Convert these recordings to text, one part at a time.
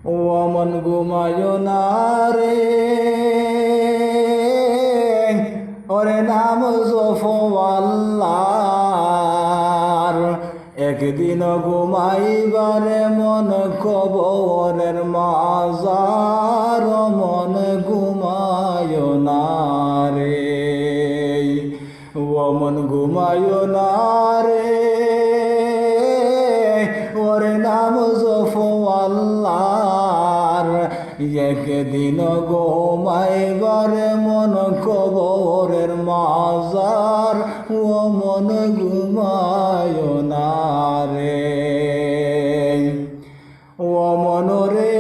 ও মন ঘুমায় না রে, ওরে নাম জপো আল্লাহর। একদিন ঘুমাইবারে মন কবরের মাজার, মন ঘুমায় না রে, ও মন ঘুমায় না রে, ওরে নাম জপো আল্লাহর। একদিন ঘুমাইবারে মন কবরের মাজার, ও মন ঘুমায় না রে, ও মন রে।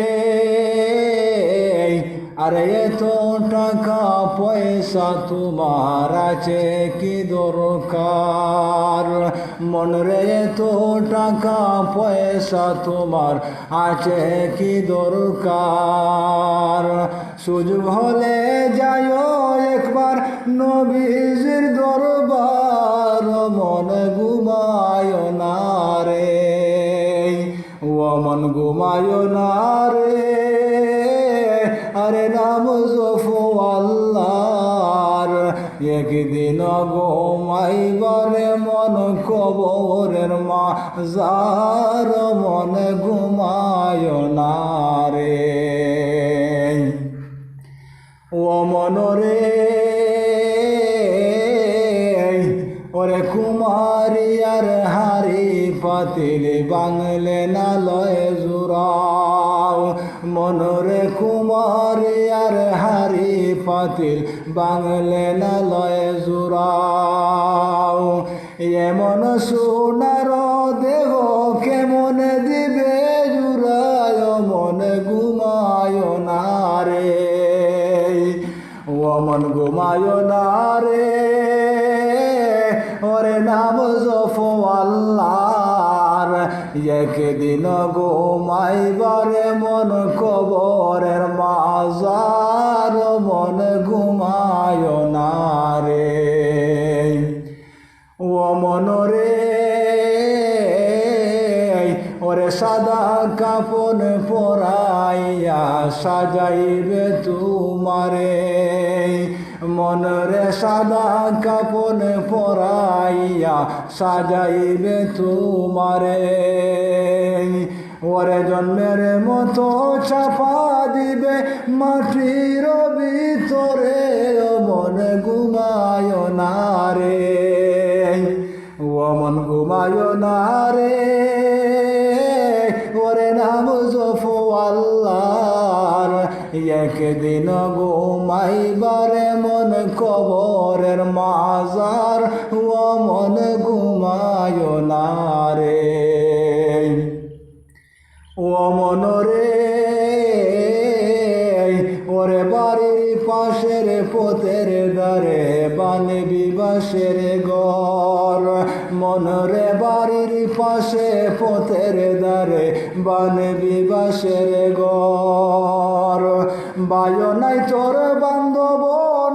আরে এত টাকা পয়সা তোমার আছে কি দরকার, মন রে এত টাকা পয়সা তোমার আছে কি দরকার। সুযোগ হলে যাইও একবার নবীজির দরবার, মন ঘুমায় না রে, ও মন ঘুমায় না রে, আরে নাম জপো আল্লাহর। একদিন ঘুমাইবারে মন কবরের মাজার, মন ঘুমায় না রে, ও মন রে। ওরে কুমারিয়ার হারি পাতিল বাংলে না লয় জুড়াও, মনরে কুমারিয়ার হারি পাতিল বাংলে না লয় জুড়াও। এমন সোনার দেহ কেমন দিবে জুড়ায়, মন ঘুমায় না রে, ও মন ঘুমায় না রে, ওরে নাম জপো আল্লাহর। একদিন ঘুমাইবারে মন কবরের মাজার, মন ঘুমায় না রে, ও মন রে। ওরে সাদা কাপন পরাইয়া সাজাইবে তোমারে, মনরে সাদা কাপন পরাইয়া সাজাইবে তোমারে। ওরে জন্মের মতো চাপা দিবে মাটির ভিতরে, মন ঘুমায় না রে, ও মন ঘুমায় না রে, ওরে নাম জপো আল্লাহর। একদিন ঘুমাইবারে মন কবরের মাজার, ও মন ঘুমায় না রে, ও মন রে। ওরে বাড়ির পাশের পথের দ্বারে বানবি বাঁশের ঘর, মনরে বাড়ির পাশে পথের দ্বারে বানবি বাঁশের ঘর। বায়ো নাই তোর বান্ধব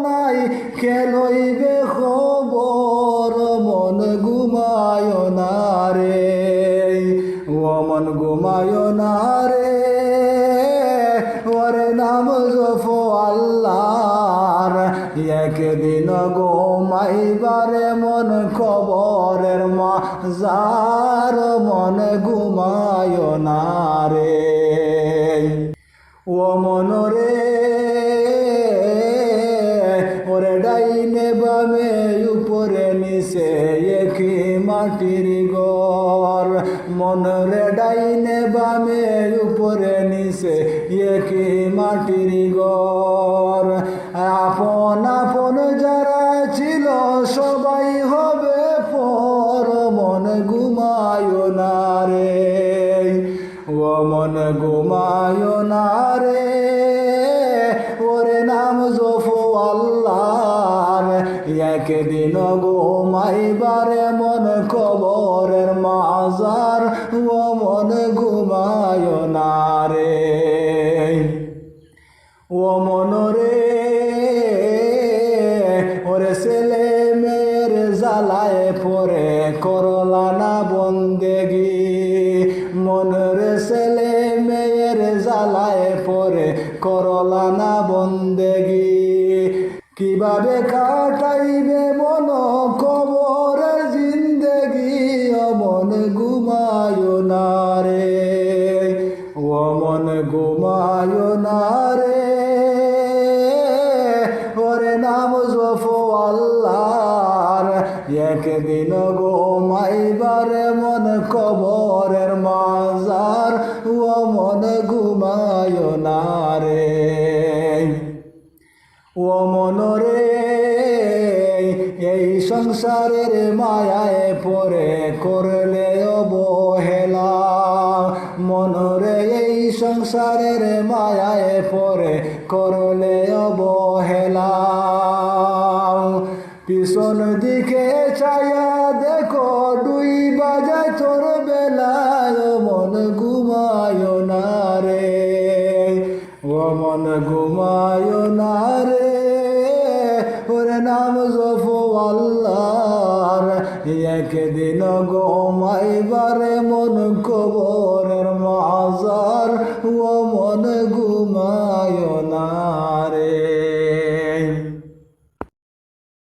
নাই কে লইবে খবর, মন ঘুমায় না রে, ও মন ঘুমায় না রে, ওরে নাম জপো আল্লাহর। একদিন ঘুমাইবারে মন কবরের মাজার, মন ঘুমায় না রে, ও মন রে। ওরে ডাইনে বামে উপরে নিচে একই মাটির ঘর, মনরে ডাইনে বামে উপরে নিচে একই মাটির ঘর। আপন আপন যারা ছিল সবাই হবে পর, মন ঘুমায় না রে, ও মন ঘুমায় না রে, ওরে নাম জপো আল্লাহর। একদিন ঘুমাইবারে মন কবরের মাজার, ও মন ঘুমায় না রে, ও মন রে। ওরে ছেলে মেয়ের জ্বালায় পরে করলা না বন্দেগি, মনের ছেলে মেয়ের জ্বালায় পরে করলা না বন্দেগি কিভাবে কাটাইবে মন কবরের জিন্দেগি অমন ঘুমায় না রে অমন ঘুমায় না রে ওরে নাম জপো আল্লাহর একদিন ঘুমাইবারে মন কবরের মাজার অমন ঘুমায় না রে ও মনরে এই সংসারের মায়ায় পরে করলে অবহেলা মনরে এই সংসারের মায়ায় পরে করলে অবহেলা পিছন দিকে চায়া দেখো দুই বাজায় তোর বেলায় মন ঘুমায় না রে ও মন ঘুমায় না রে ওরে নাম জপো আল্লাহর একদিন ঘুমাইবারে মন কবরের মাজার ও মন ঘুমায় না রে।